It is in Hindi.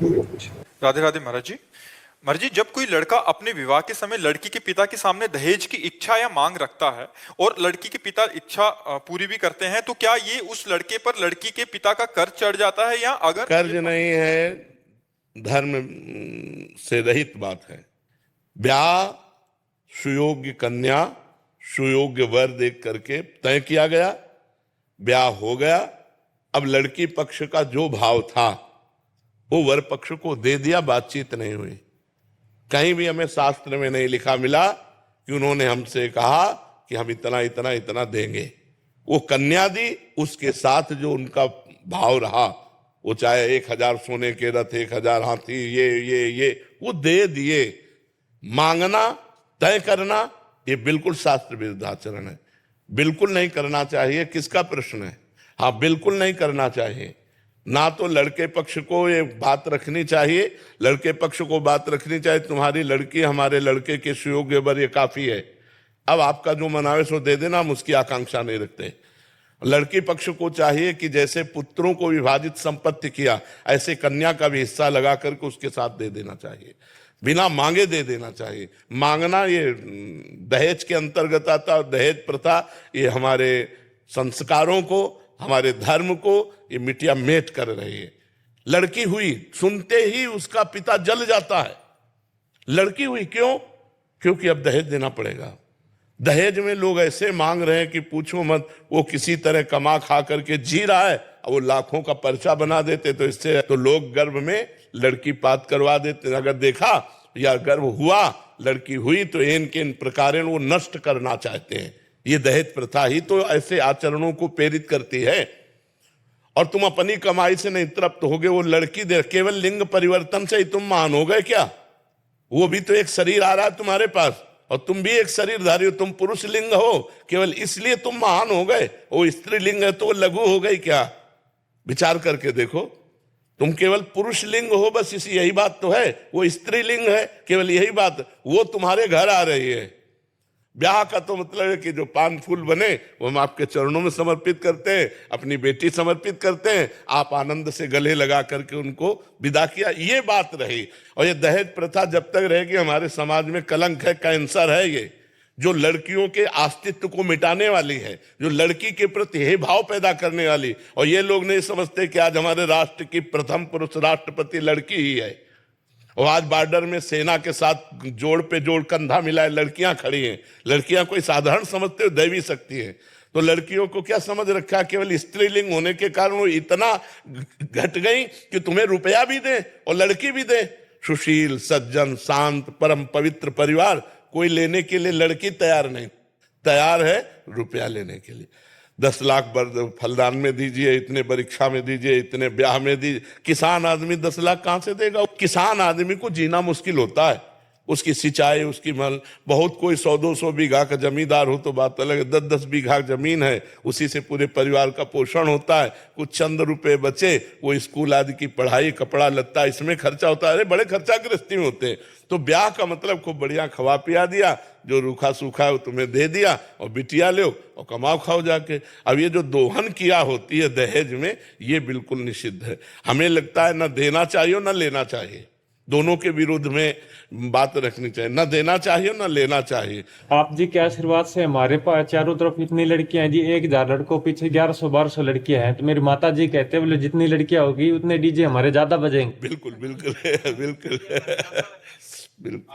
राधे राधे महाराज जी। महाराज जी, जब कोई लड़का अपने विवाह के समय लड़की के पिता के सामने दहेज की इच्छा या मांग रखता है और लड़की के पिता इच्छा पूरी भी करते हैं, तो क्या ये उस लड़के पर लड़की के पिता का कर्ज चढ़ जाता है? या अगर कर्ज नहीं है, धर्म से रहित बात है। ब्याह सुयोग्य कन्या सुयोग्य वर देख करके तय किया गया, ब्याह हो गया। अब लड़की पक्ष का जो भाव था वो वर पक्ष को दे दिया, बातचीत नहीं हुई। कहीं भी हमें शास्त्र में नहीं लिखा मिला कि उन्होंने हमसे कहा कि हम इतना इतना इतना देंगे। वो कन्या दी, उसके साथ जो उनका भाव रहा, वो चाहे 1000 सोने के रथ, 1000 हाथी, ये वो दे दिए। मांगना, तय करना, ये बिल्कुल शास्त्र विरुद्ध आचरण है, बिल्कुल नहीं करना चाहिए। किसका प्रश्न है? हाँ, बिल्कुल नहीं करना चाहिए। ना तो लड़के पक्ष को ये बात रखनी चाहिए, लड़के पक्ष को बात रखनी चाहिए तुम्हारी लड़की हमारे लड़के के सुयोग्य वर ये काफी है, अब आपका जो मनावे सो दे देना, हम उसकी आकांक्षा नहीं रखते। लड़की पक्ष को चाहिए कि जैसे पुत्रों को विभाजित संपत्ति किया, ऐसे कन्या का भी हिस्सा लगा करके उसके साथ दे देना चाहिए, बिना मांगे दे देना चाहिए। मांगना ये दहेज के अंतर्गत आता। दहेज प्रथा ये हमारे संस्कारों को, हमारे धर्म को ये मिटिया मेट कर रही है। लड़की हुई, सुनते ही उसका पिता जल जाता है। लड़की हुई क्यों? क्योंकि अब दहेज देना पड़ेगा। दहेज में लोग ऐसे मांग रहे हैं कि पूछो मत। वो किसी तरह कमा खा करके जी रहा है, वो लाखों का पर्चा बना देते, तो इससे तो लोग गर्भ में लड़की पात करवा देते। अगर देखा या गर्भ हुआ, लड़की हुई, तो इन के इन प्रकार वो नष्ट करना चाहते हैं। ये दहेज प्रथा ही तो ऐसे आचरणों को प्रेरित करती है। और तुम अपनी कमाई से नहीं तृप्त होगे, वो लड़की दे, केवल लिंग परिवर्तन से ही तुम महान हो गए क्या? वो भी तो एक शरीर आ रहा है तुम्हारे पास, और तुम भी एक शरीरधारी हो। तुम पुरुष लिंग हो, केवल इसलिए तुम महान हो गए। वो स्त्री लिंग है तो वो लघु हो गई क्या? विचार करके देखो, तुम केवल पुरुष लिंग हो, बस इसी यही बात तो है। वो स्त्री लिंग है, केवल यही बात, वो तुम्हारे घर आ रही है। ब्याह का तो मतलब है कि जो पान फूल बने वो हम आपके चरणों में समर्पित करते हैं, अपनी बेटी समर्पित करते हैं, आप आनंद से गले लगा करके उनको विदा किया, ये बात रही। और ये दहेज प्रथा जब तक रहेगी हमारे समाज में कलंक है, कैंसर है ये, जो लड़कियों के अस्तित्व को मिटाने वाली है, जो लड़की के प्रति हे भाव पैदा करने वाली। और ये लोग नहीं समझते कि आज हमारे राष्ट्र की प्रथम पुरुष राष्ट्रपति लड़की ही है, और आज बॉर्डर में सेना के साथ जोड़ पे जोड़ कंधा मिलाए लड़कियां खड़ी हैं। लड़कियां कोई साधारण समझते हो, दैवी शक्ति है। तो लड़कियों को क्या समझ रखा, केवल स्त्रीलिंग होने के कारण वो इतना घट गई कि तुम्हें रुपया भी दे और लड़की भी दे। सुशील, सज्जन, शांत, परम पवित्र परिवार, कोई लेने के लिए लड़की तैयार नहीं, तैयार है रुपया लेने के लिए। 10 लाख फलदान में दीजिए, इतने परीक्षा में दीजिए, इतने ब्याह में दीजिए। किसान आदमी 10 लाख कहां से देगा? किसान आदमी को जीना मुश्किल होता है, उसकी सिंचाई, उसकी मल, बहुत कोई 100-200 बीघा का जमींदार हो तो बात अलग है। 10-10 बीघा जमीन है, उसी से पूरे परिवार का पोषण होता है। कुछ चंद रुपए बचे, वो स्कूल आदि की पढ़ाई, कपड़ा लत्ता, इसमें खर्चा होता है। अरे बड़े खर्चा गृहस्थी में होते हैं। तो ब्याह का मतलब खूब बढ़िया खवा पिया दिया, जो रूखा सूखा है वो तुम्हें दे दिया, और बिटिया लो और कमाओ खाओ जाके। अब ये जो दोहन किया होती है दहेज में, ये बिल्कुल निषिद्ध है। हमें लगता है न देना चाहिए न लेना चाहिए, दोनों के विरुद्ध में बात रखनी चाहिए। न देना चाहिए न लेना चाहिए। आप जी के आशीर्वाद से हमारे पास चारों तरफ इतनी लड़कियां हैं जी, 1000 लड़कों पीछे 1100-1200 लड़कियां हैं। तो मेरी माता जी कहते हैं, बोले जितनी लड़कियां होगी उतने डीजे हमारे ज्यादा बजेंगे। बिल्कुल बिल्कुल बिल्कुल बिल्कुल।